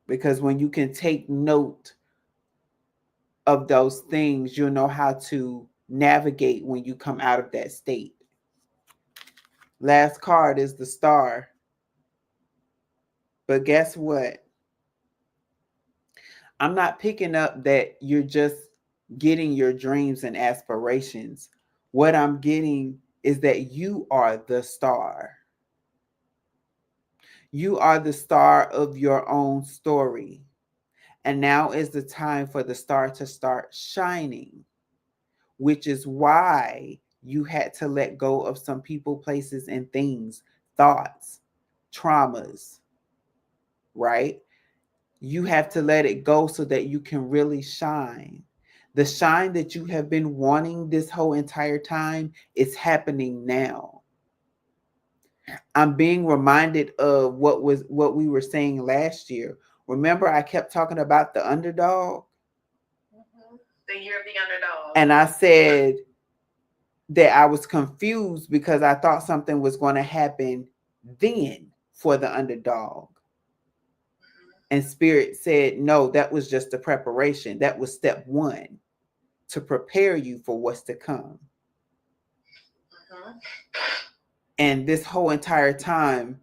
S2: Because when you can take note of those things, you'll know how to navigate when you come out of that state. Last card is the Star. But guess what? I'm not picking up that you're just getting your dreams and aspirations. What I'm getting is that you are the star. You are the star of your own story. And now is the time for the star to start shining, which is why you had to let go of some people, places, and things, thoughts, traumas, right? You have to let it go so that you can really shine. The shine that you have been wanting this whole entire time is happening now. I'm being reminded of what we were saying last year. Remember, I kept talking about the underdog?
S1: The year of the underdog.
S2: And I said that I was confused because I thought something was going to happen then for the underdog. And Spirit said, no, that was just the preparation. That was step one to prepare you for what's to come. And this whole entire time,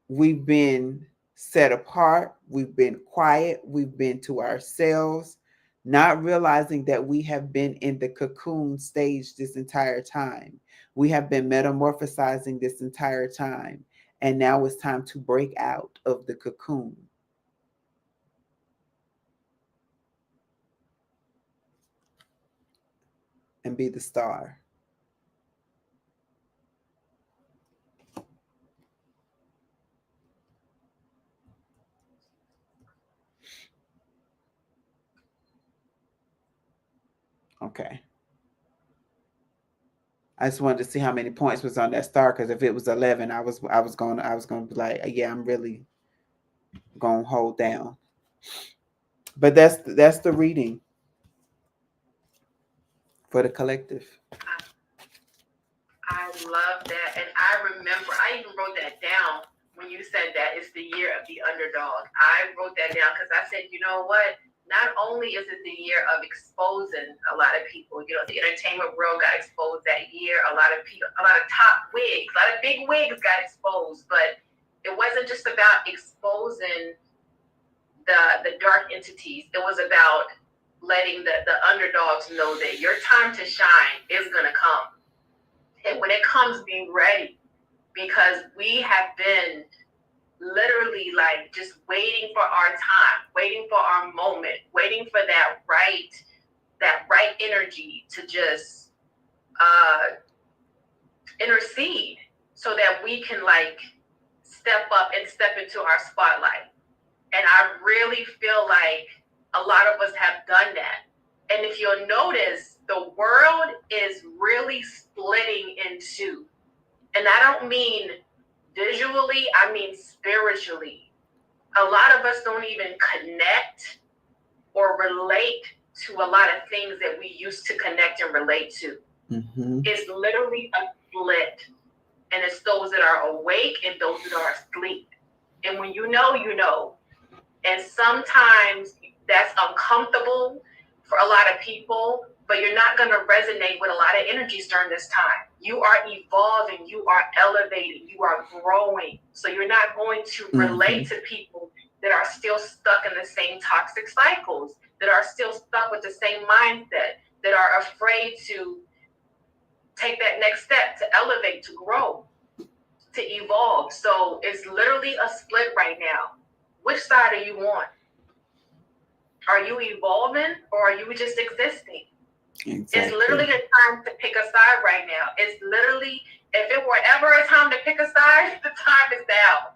S2: we've been set apart. We've been quiet. We've been to ourselves, not realizing that we have been in the cocoon stage this entire time. We have been metamorphosizing this entire time. And now it's time to break out of the cocoon. And be the star. Okay. I just wanted to see how many points was on that star, because if it was 11, I was going to be like, yeah, I'm really going to hold down. But that's the reading for the collective.
S1: I love that. And I remember, I even wrote that down when you said that it's the year of the underdog. I wrote that down because I said, you know what? Not only is it the year of exposing a lot of people, you know, the entertainment world got exposed that year. A lot of people, a lot of top wigs, a lot of big wigs got exposed, but it wasn't just about exposing the dark entities. It was about letting the underdogs know that your time to shine is going to come. And when it comes, be ready, because we have been literally like just waiting for our time, waiting for our moment, waiting for that right energy to just intercede so that we can like step up and step into our spotlight. And I really feel like a lot of us have done that. And if you'll notice, the world is really splitting in two. And I don't mean visually, I mean spiritually. A lot of us don't even connect or relate to a lot of things that we used to connect and relate to.
S2: Mm-hmm.
S1: It's literally a split. And it's those that are awake and those that are asleep. And when you know, you know. And sometimes that's uncomfortable for a lot of people, but you're not going to resonate with a lot of energies during this time. You are evolving, you are elevating, you are growing. So you're not going to relate to people that are still stuck in the same toxic cycles, that are still stuck with the same mindset, that are afraid to take that next step, to elevate, to grow, to evolve. So it's literally a split right now. Which side are you on? Are you evolving or are you just existing? Exactly. It's literally the time to pick a side right now. It's literally, if it were ever a time to pick a side, the time is now.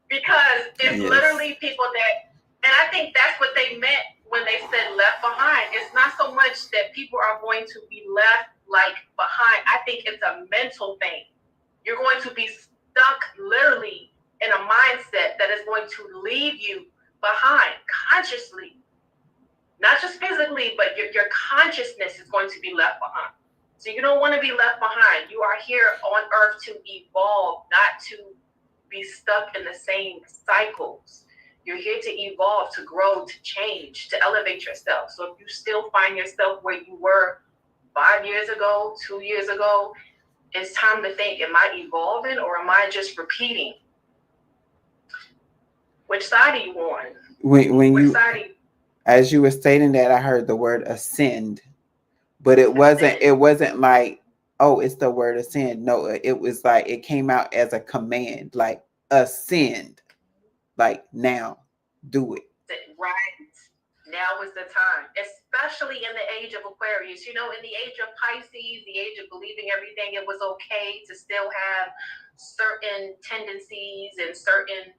S1: Because it's literally people that, and I think that's what they meant when they said left behind. It's not so much that people are going to be left like behind. I think it's a mental thing. You're going to be stuck literally in a mindset that is going to leave you behind consciously. Not just physically, but your consciousness is going to be left behind. So you don't want to be left behind. You are here on earth to evolve, not to be stuck in the same cycles. You're here to evolve, to grow, to change, to elevate yourself. So if you still find yourself where you were 5 years ago, 2 years ago, it's time to think, am I evolving or am I just repeating? Which side are you on? Which side are you?
S2: As you were stating that, I heard the word ascend, but it wasn't like, oh, it's the word ascend. No, it was like, it came out as a command, like ascend, like now, do it.
S1: Right. Now is the time, especially in the age of Aquarius. You know, in the age of Pisces, the age of believing everything, it was okay to still have certain tendencies and certain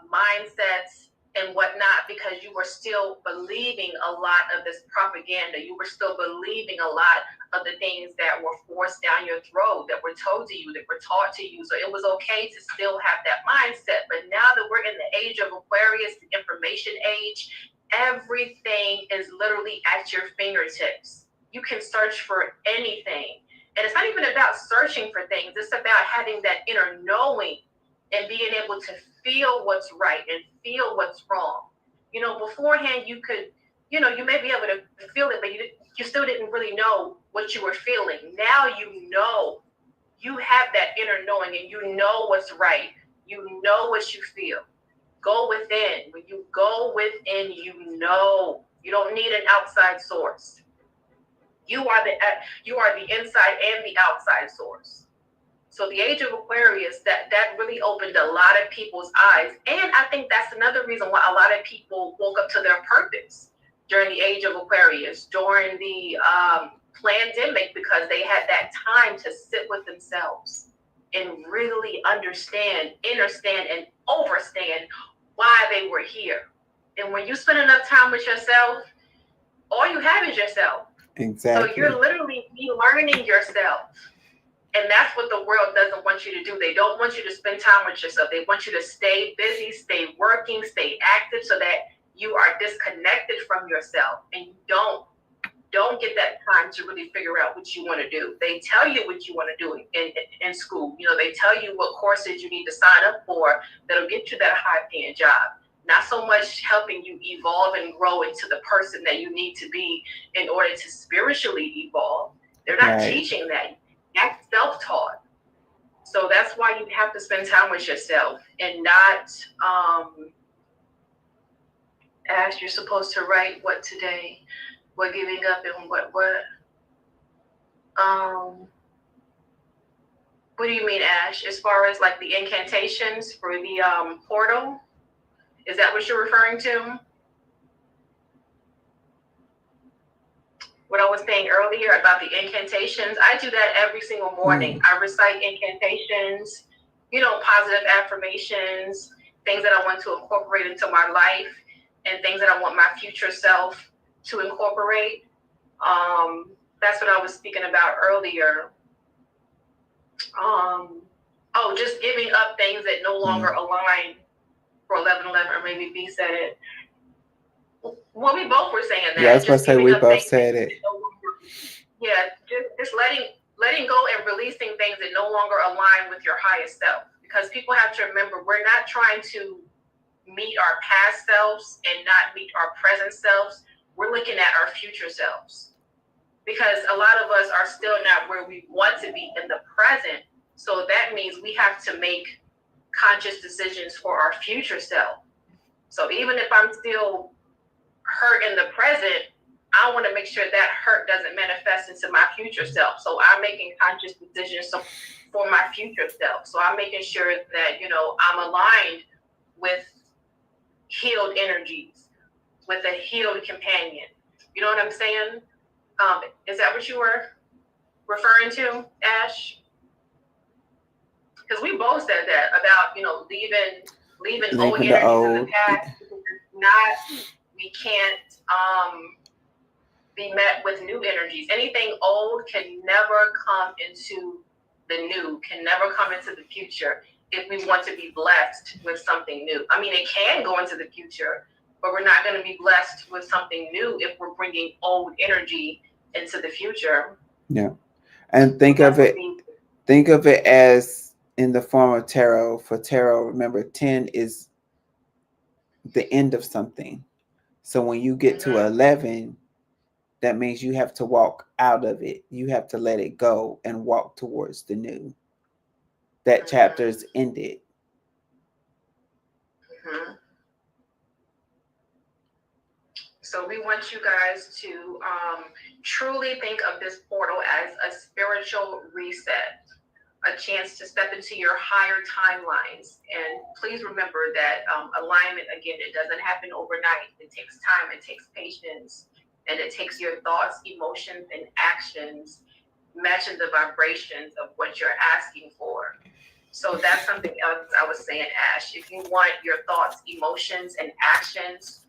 S1: mindsets and whatnot, because you were still believing a lot of this propaganda. You were still believing a lot of the things that were forced down your throat, that were told to you, that were taught to you. So it was okay to still have that mindset. But now that we're in the age of Aquarius, the information age, everything is literally at your fingertips. You can search for anything. And it's not even about searching for things. It's about having that inner knowing and being able to feel what's right and feel what's wrong. You know, beforehand you could, you know, you may be able to feel it, but you still didn't really know what you were feeling. Now you know, you have that inner knowing and you know what's right. You know what you feel. Go within. When you go within, you know. You don't need an outside source. You are the inside and the outside source. So the age of Aquarius, that really opened a lot of people's eyes. And I think that's another reason why a lot of people woke up to their purpose during the age of Aquarius, during the pandemic, because they had that time to sit with themselves and really understand, understand, and overstand why they were here. And when you spend enough time with yourself, all you have is yourself.
S2: Exactly.
S1: So you're literally learning yourself. And that's what the world doesn't want you to do. They don't want you to spend time with yourself. They want you to stay busy, stay working, stay active, so that you are disconnected from yourself and you don't get that time to really figure out what you want to do. They tell you what you want to do in school. You know, they tell you what courses you need to sign up for that'll get you that high-paying job. Not so much helping you evolve and grow into the person that you need to be in order to spiritually evolve. They're not teaching that. That's self-taught. So that's why you have to spend time with yourself and not as you're supposed to write what today, what giving up, and what do you mean, Ash? As far as like the incantations for the portal, is that what you're referring to? What I was saying earlier about the incantations, I do that every single morning. I recite incantations, you know, positive affirmations, things that I want to incorporate into my life, and things that I want my future self to incorporate. That's what I was speaking about earlier. Just giving up things that no longer align for 1111, or maybe B said it. Well, we both were saying that.
S2: Yeah, I was going to say we both said it.
S1: Yeah, just letting go and releasing things that no longer align with your highest self. Because people have to remember, we're not trying to meet our past selves and not meet our present selves. We're looking at our future selves. because a lot of us are still not where we want to be in the present. So that means we have to make conscious decisions for our future self. So even if I'm still hurt in the present, I want to make sure that hurt doesn't manifest into my future self. So I'm making conscious decisions for my future self. So I'm making sure that, you know, I'm aligned with healed energies, with a healed companion. You know what I'm saying? Is that what you were referring to, Ash? Because we both said that about, you know, leaving old energies in the past. We can't be met with new energies. Anything old can never come into the new, can never come into the future if we want to be blessed with something new. I mean, it can go into the future, but we're not going to be blessed with something new if we're bringing old energy into the future.
S2: Yeah. And think of it as in the form of tarot. For tarot, remember 10 is the end of something. So when you get to 11, that means you have to walk out of it. You have to let it go and walk towards the new. That chapter is ended.
S1: So we want you guys to truly think of this portal as a spiritual reset, a chance to step into your higher timelines. And please remember that alignment, again, it doesn't happen overnight. It takes time, it takes patience, and it takes your thoughts, emotions, and actions matching the vibrations of what you're asking for. So that's something else I was saying, Ash. If you want your thoughts, emotions, and actions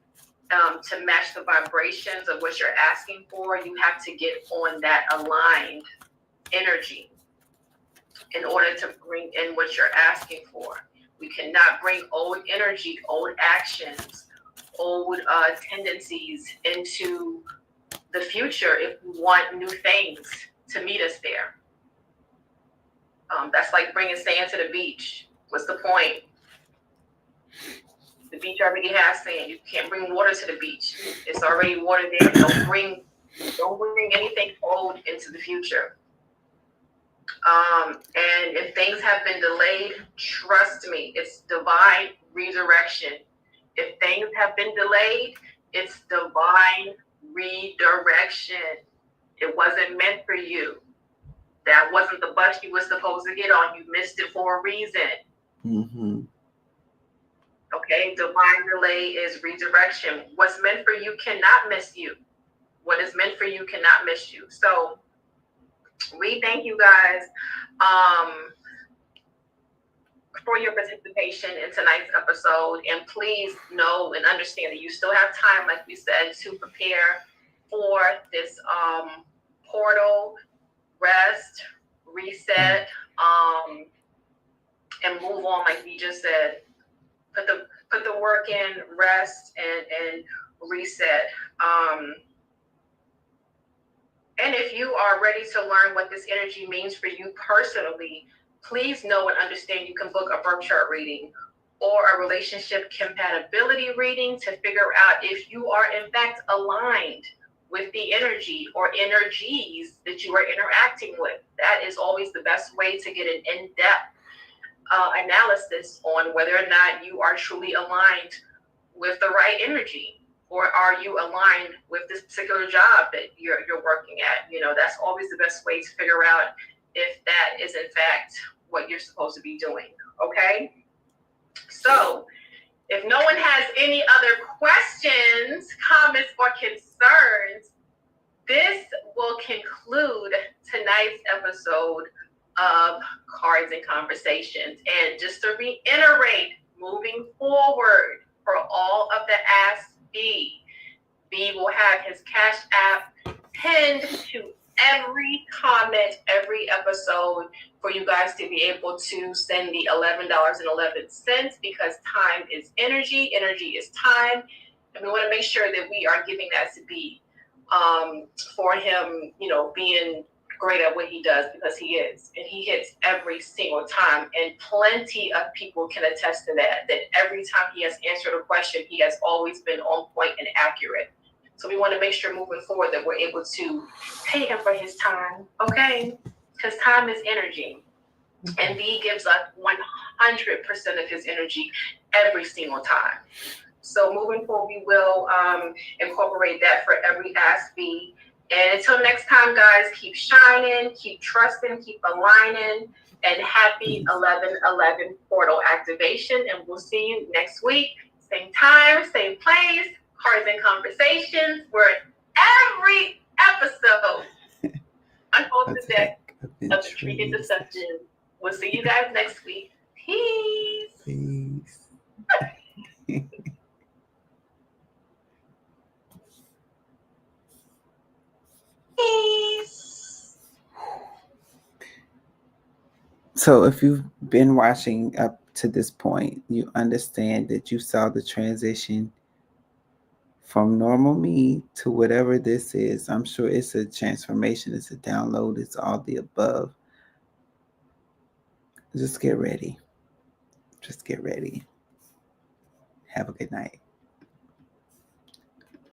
S1: to match the vibrations of what you're asking for, you have to get on that aligned energy in order to bring in what you're asking for. We cannot bring old energy, old actions, old tendencies into the future if we want new things to meet us there. That's like bringing sand to the beach. What's the point? The beach already has sand. You can't bring water to the beach. It's already water there. Don't bring anything old into the future. And if things have been delayed, trust me, it's divine redirection. If things have been delayed, it's divine redirection. It wasn't meant for you. That wasn't the bus you were supposed to get on. You missed it for a reason.
S2: Mm-hmm.
S1: Okay, divine delay is redirection. What's meant for you cannot miss you. What is meant for you cannot miss you. So we thank you guys for your participation in tonight's episode. And please know and understand that you still have time, like we said, to prepare for this portal, rest, reset, and move on, like we just said. Put the work in, rest, and reset. And if you are ready to learn what this energy means for you personally, please know and understand you can book a birth chart reading or a relationship compatibility reading to figure out if you are in fact aligned with the energy or energies that you are interacting with. That is always the best way to get an in-depth analysis on whether or not you are truly aligned with the right energy, or are you aligned with this particular job that you're working at. You know, that's always the best way to figure out if that is in fact what you're supposed to be doing. Okay, so if no one has any other questions, comments, or concerns, this will conclude tonight's episode of Cards and Conversations. And just to reiterate, moving forward, for all of the Ask B will have his Cash App pinned to every comment, every episode, for you guys to be able to send the $11.11, because time is energy, energy is time, and we want to make sure that we are giving that to B for him, you know, being great at what he does, because he is, and he hits every single time. And plenty of people can attest to that every time he has answered a question, he has always been on point and accurate. So we want to make sure moving forward that we're able to pay him for his time, okay? Because time is energy. And B gives us 100% of his energy every single time. So moving forward, we will incorporate that for every Ask B. And until next time, guys, keep shining, keep trusting, keep aligning, and happy 11/11 portal activation. And we'll see you next week. Same time, same place, Cards and Conversations, where every episode unfolds the deck of the Trinket Deception. We'll see you guys next week. Peace.
S2: Peace.
S1: Peace.
S2: So if you've been watching up to this point, you understand that you saw the transition from normal me to whatever this is. I'm sure it's a transformation, it's a download, it's all the above. Just get ready. Just get ready. Have a good night.